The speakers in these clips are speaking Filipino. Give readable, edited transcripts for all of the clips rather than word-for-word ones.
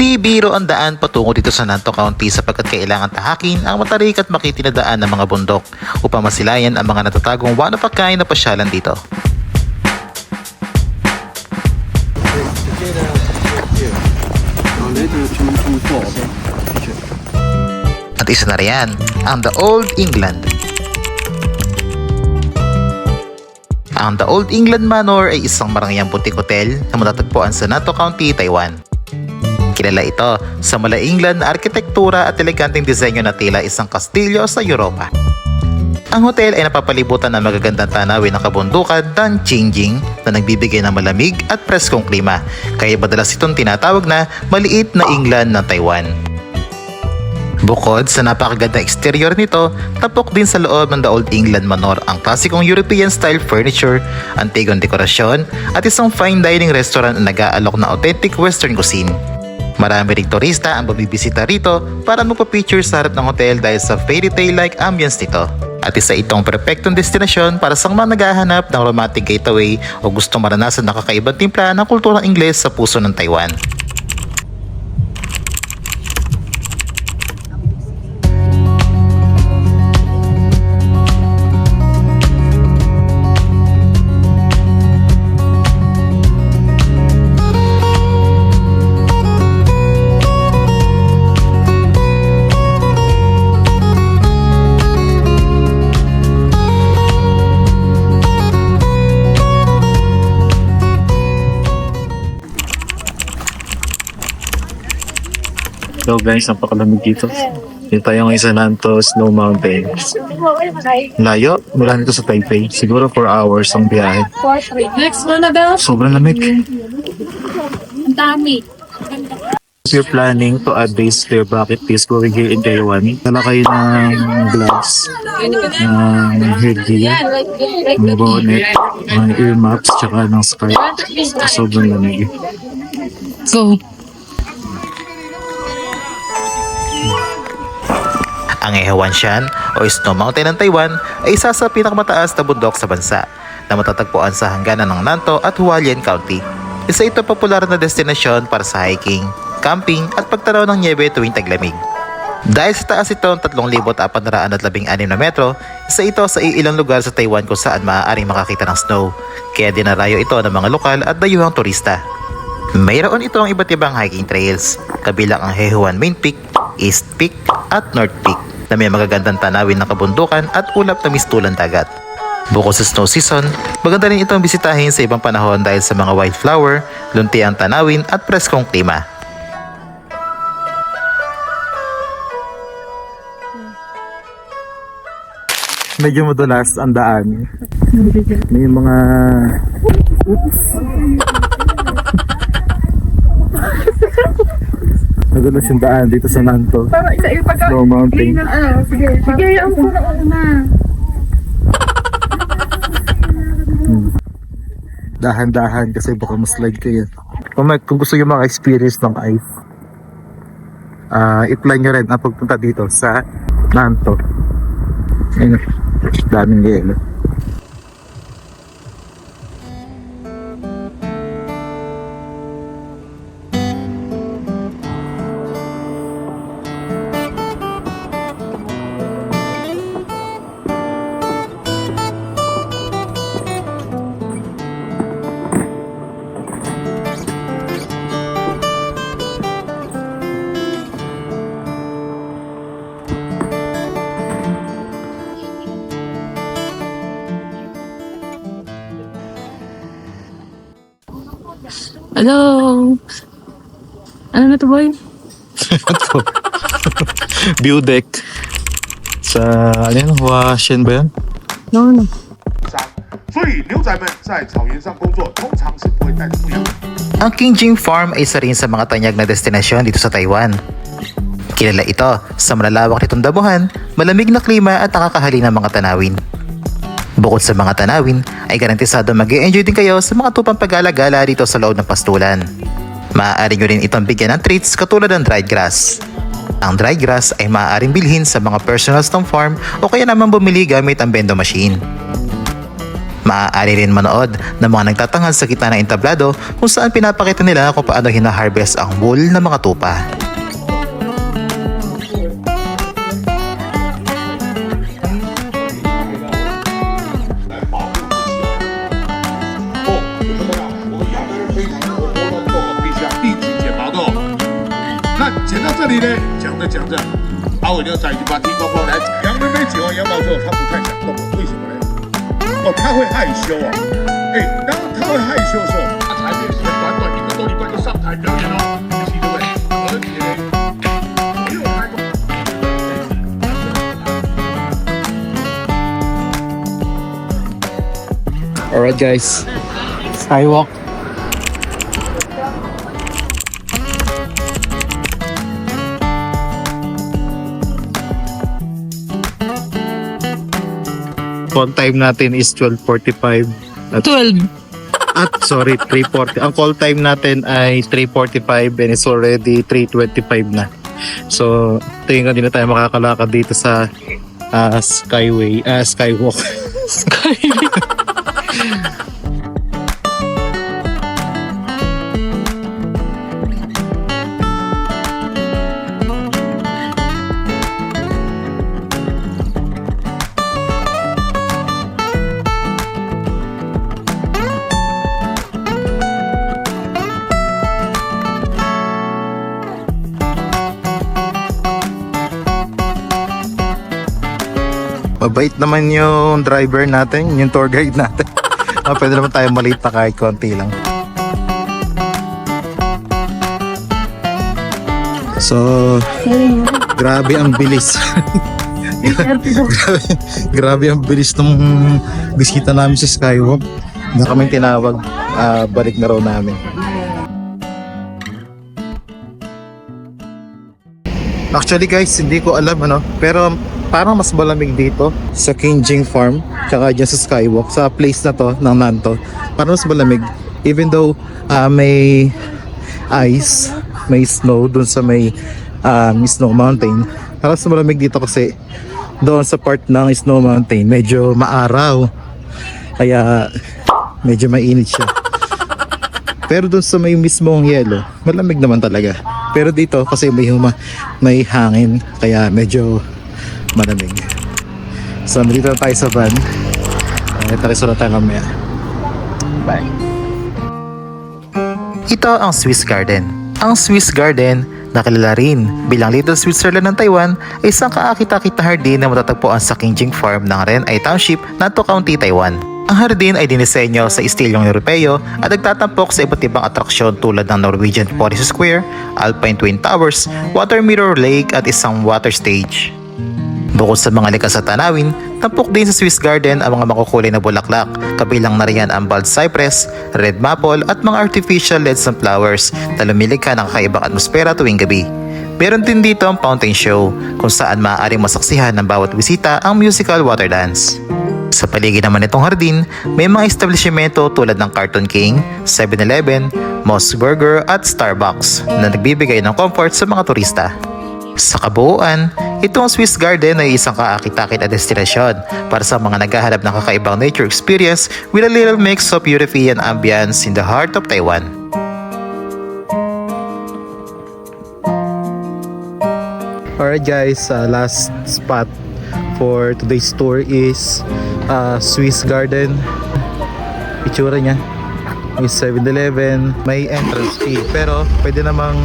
Hindi biro ang daan patungo dito sa Nanto County sapagkat kailangan tahakin ang matarik at makitid na daan ng mga bundok upang masilayan ang mga natatagong one of a kind na pasyalan dito. At isa na riyan, ang The Old England. Ang The Old England Manor ay isang marangyang butik hotel na matatagpuan sa Nanto County, Taiwan. Kilala ito sa mala England na arkitektura at eleganteng disenyo na tila isang kastilyo sa Europa. Ang hotel ay napapalibutan ng magagandang tanawin ng kabundukan ng Qingjing na nagbibigay ng malamig at preskong klima, kaya madalas itong tinatawag na maliit na England ng Taiwan. Bukod sa napakaganda exterior nito, tapok din sa loob ng The Old England Manor ang klasikong European-style furniture, antigong dekorasyon at isang fine dining restaurant na nag-aalok na authentic Western cuisine. Marami ring turista ang bumibisita rito para magpa-picture sa harap ng hotel dahil sa fairy tale-like ambience nito. At isa itong perfectong destinasyon para sa mga naghahanap ng romantic getaway o gusto maranasan ng kakaibang timpla ng kulturang Ingles sa puso ng Taiwan. So guys, napakalamig dito. Dito tayo ngayon sa Nanto Snow Mountain. Layo, mula nito sa Taipei. Siguro 4 hours ang biyahe. Next one about Sobrang lamig. ang dami. If you're planning to add days to your bucket list going here in Taiwan, dala kayo ng gloves, ng headgear, ng bonnet, ng ear maps, tsaka ng scarf. Sobrang lamig. Go. Ang Hehuanshan o Snow Mountain ng Taiwan ay isa sa pinakamataas na bundok sa bansa na matatagpuan sa hangganan ng Nanto at Hualien County. Isa ito popular na destinasyon para sa hiking, camping at pagtanaw ng niebe tuwing taglamig. Dahil sa taas ito ng 3,416 na metro, isa ito sa ilang lugar sa Taiwan kung saan maaaring makakita ng snow, kaya dinarayo ito ng mga lokal at dayuhang turista. Mayroon ito ang iba't ibang hiking trails, kabilang ang Hehuan Main Peak, East Peak at North Peak na may magagandang tanawin ng kabundukan at ulap na mistulang dagat. Bukod sa snow season, maganda rin itong bisitahin sa ibang panahon dahil sa mga wildflower, luntiang tanawin at preskong klima. Medyo madulas ang daan. May mga... Madulas yung daan dito sa Nanto Snow Mountain. Sige. Sige, ang una. Dahan-dahan kasi baka maslide kayo. Kung gusto nyo maka-experience ng ice, i-plan nyo rin ang pagpunta dito sa Nanto. Ayun, daming yelo. Hello. Ano na to, boy? Ito. View deck. Sa, ano yun? Huashen ba yun? No. 所以牛仔们在草原上工作，通常是不会带着牧羊。 Ang Qingjing Farm ay isa rin sa mga tanyag na destinasyon dito sa Taiwan. Kilala ito sa malalawak nitong damuhan, malamig na klima at nakakahali ng mga tanawin. Bukod sa mga tanawin, ay garantisado mag-e-enjoy din kayo sa mga tupang pag-alagala dito sa loob ng pastulan. Maaari nyo rin itong bigyan ng treats katulad ng dried grass. Ang dried grass ay maaaring bilhin sa mga personal stone farm o kaya naman bumili gamit ang bendo machine. Maaari rin manood ng mga nagtatanghal sa gitna ng entablado kung saan pinapakita nila kung paano hina-harvest ang wool ng mga tupa.阿伟牛仔已经把地瓜放来，杨梅梅喜欢羊毛之后，他不太想动了，为什么呢？哦，他会害羞啊。哎，当他会害羞的时候，他才会短短1个多礼拜就上台表演哦，对不对？而且没有开过。 Alright guys, skywalk. Call time natin is 12:45. 12. At sorry, 3:40. Ang call time natin ay 3:45 and it's already 3:25 na. So, tingin ko din na tayo makakalakad dito sa skywalk. Mabait naman yung driver natin, yung tour guide natin. Pwede naman tayo maliit pa kahit konti lang. So, grabe ang bilis. grabe ang bilis nung bisita namin sa Skywalk. Na kami tinawag, balik na raw namin. Actually guys, hindi ko alam pero parang mas malamig dito sa Kinjing Farm tsaka dyan sa Skywalk, sa place na to ng Nanto. Parang mas malamig even though may ice, may snow dun sa may Snow Mountain. Parang mas malamig dito kasi doon sa part ng Snow Mountain medyo maaraw, kaya medyo mainit siya. Pero dun sa may mismong yelo, malamig naman talaga. Pero dito kasi may hangin, kaya medyo malamig. So, nandito na tayo sa van. Tariso na tayo mamaya. Bye. Ito ang Swiss Garden. Ang Swiss Garden, nakilala rin bilang Little Switzerland ng Taiwan, ay isang kaakita-kita hardin na matatagpuan sa Kinjing Farm ng Renai Township, Nantou County, Taiwan. Ang hardin ay dinisenyo sa estilyong Europeo at nagtatampok sa iba't ibang atraksyon tulad ng Norwegian Forest Square, Alpine Twin Towers, Water Mirror Lake at isang water stage. Bukod sa mga likas at tanawin, tampok din sa Swiss Garden ang mga makukulay na bulaklak, kabilang na riyan ang bald cypress, red maple at mga artificial LED sunflowers na lumilikha ng kakaibang atmosfera tuwing gabi. Meron din dito ang fountain show kung saan maaaring masaksihan ng bawat bisita ang musical water dance. Sa paligid naman nitong hardin, may mga establishmento tulad ng Cartoon King, 7-Eleven, Moss Burger at Starbucks na nagbibigay ng comfort sa mga turista. Sa kabuuan, itong Swiss Garden ay isang kaakit-akit na destinasyon para sa mga naghahanap ng kakaibang nature experience with a little mix of European ambience in the heart of Taiwan. Alright guys, last spot for today's tour is Swiss Garden. Itsura niya, may 7-Eleven, may entrance fee, pero pwede namang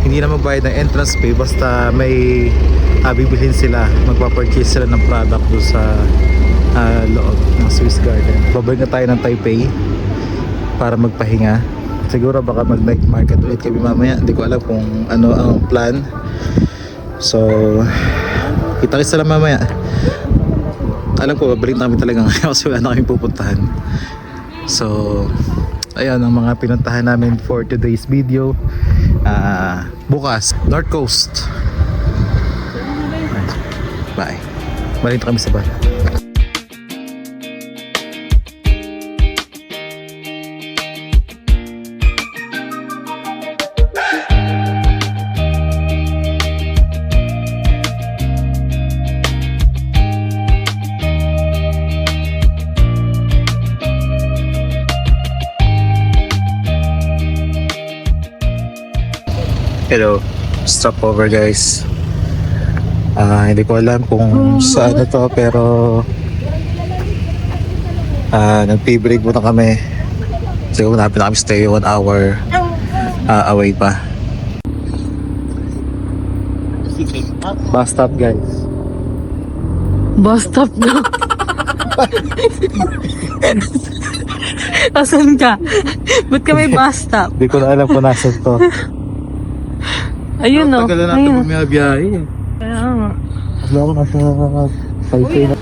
hindi na magbayad ng entrance fee basta may bibilhin sila, magpa-purchase sila ng product doon sa loob ng Swiss Garden. Babalik na tayo ng Taipei para magpahinga. Siguro baka mag-night market ulit kami mamaya, hindi ko alam kung ano ang plan. So, kita-kita lang mamaya. Alam ko, babalik namin talaga ngayon kasi wala na kami pupuntahan. So, ayan ang mga pinuntahan namin for today's video. Bukas, North Coast. Bye. Balik na kami sa bahay. Hello, stopover guys. Hindi ko alam kung saan na to pero nag-break muna kami. So hanapin na kami stay 1 hour away pa. Bus stop guys. Bus stop na. Asan ka? Ba't ka may bus stop? Hindi ko na alam kung nasan to. Ayun o. Tagal na natin bumiyabiyahe eh. Kaya nga. Wala ako nasa Taipei na.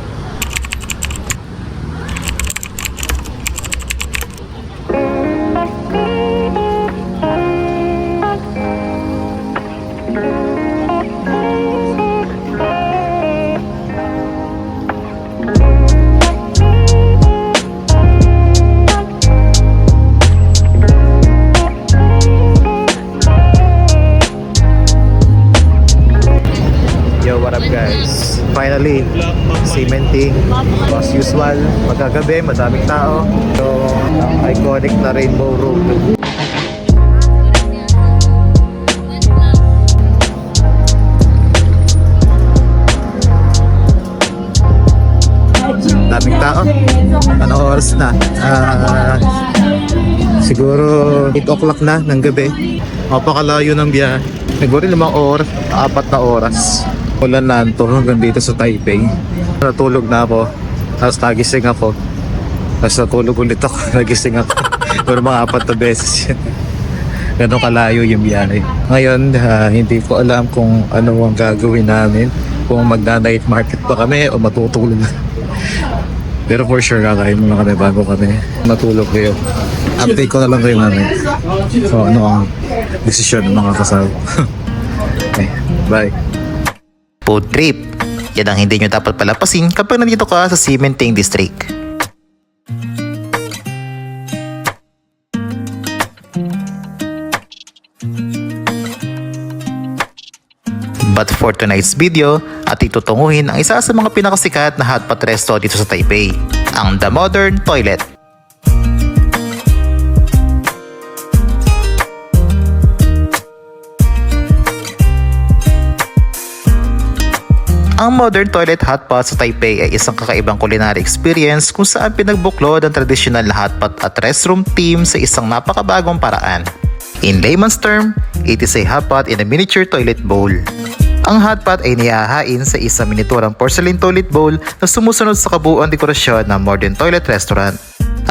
Yo, what up guys? Finally, cementing as usual, magagabi, madaming tao. So, ang iconic na Rainbow Road. Daming tao. Ano oras na? Siguro 8 o'clock na ng gabi. Napakalayo ng biyahe. Siguro 5 oras, 4 na oras. Ulan na ito hanggang dito sa Taipei. Natulog na ako. Tapos nagising ako. Tapos natulog ulit ako. Nagising ako. Pero mga 4 na beses yun. Ganun kalayo yung biyahe. Ngayon, hindi ko alam kung ano ang gagawin namin. Kung magna-night market pa kami o matutulog na. Pero for sure, kakain muna kami bago kami matulog kayo. Update ko na lang kayo namin. So, ano ang desisyon ng mga kasama. Okay, bye. Food trip. Yan ang hindi nyo dapat palapasin kapag nandito ka sa Cementing District. But for tonight's video, at itutunguhin ang isa sa mga pinakasikat na hotpot resto dito sa Taipei, ang The Modern Toilet. Ang Modern Toilet Hotpot sa Taipei ay isang kakaibang culinary experience kung saan pinagbuklod ang tradisyonal na hotpot at restroom theme sa isang napakabagong paraan. In layman's term, it is a hotpot in a miniature toilet bowl. Ang hotpot ay nihahain sa isang miniturang porcelain toilet bowl na sumusunod sa kabuuan dekorasyon ng modern toilet restaurant.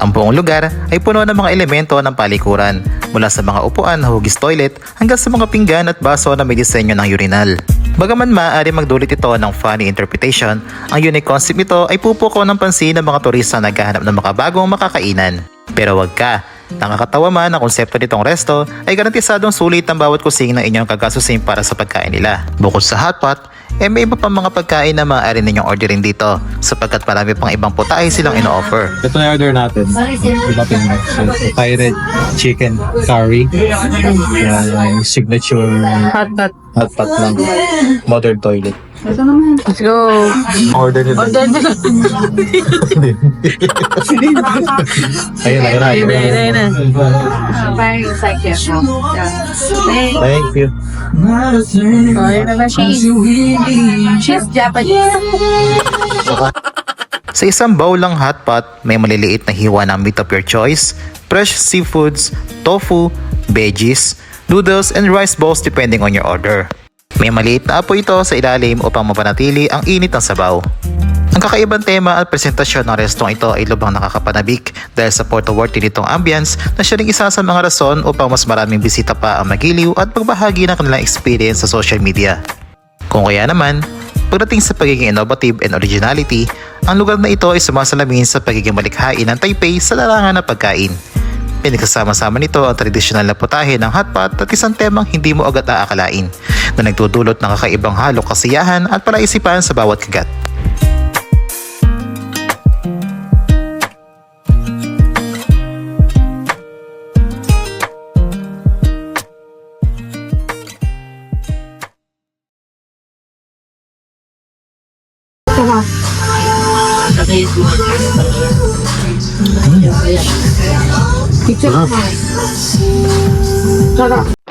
Ang buong lugar ay puno ng mga elemento ng palikuran, mula sa mga upuan na hugis toilet hanggang sa mga pinggan at baso na may disenyo ng urinal. Bagaman maaari magdulot ito ng funny interpretation, ang unique concept nito ay pupukaw ng pansin ng mga turista na naghahanap ng makabagong makakainan. Pero wag ka, nakakatawa man ang konsepto nitong resto ay garantisadong sulit ang bawat kusing na inyong kagasusin para sa pagkain nila. Bukod sa hotpot, may iba pang mga pagkain na maaari ninyong orderin dito sapagkat marami pang ibang putahe silang ino-offer. Ito na order natin. Iba pinag. So, Thai red chicken curry. Signature Hotpot. hotpot ng modern toilet. Let's go. Order nila. Order na lang. Ayun, Ayun na. Thank you. Ayun na ba siya? She's Japanese. Sa isang bowl ng hotpot, may maliliit na hiwa ng meat of your choice, fresh seafoods, tofu, veggies, noodles, and rice balls depending on your order. May maliit na apoy ito sa ilalim upang mapanatili ang init ng sabaw. Ang kakaibang tema at presentasyon ng restaurant ito ay lubhang nakakapanabik dahil sa photo-worthy nitong ambience na siya ring isa sa mga rason upang mas maraming bisita pa ang magiliw at magbahagi ng kanilang experience sa social media. Kung kaya naman, pagdating sa pagiging innovative and originality, ang lugar na ito ay sumasalamin sa pagiging malikhain ng Taipei sa larangan ng pagkain. Pinagsasama-sama nito ang tradisyonal na putahe ng hotpot at isang temang hindi mo agad aakalain na nagdudulot ng kakaibang halong kasiyahan at palaisipan sa bawat kagat. Sarap.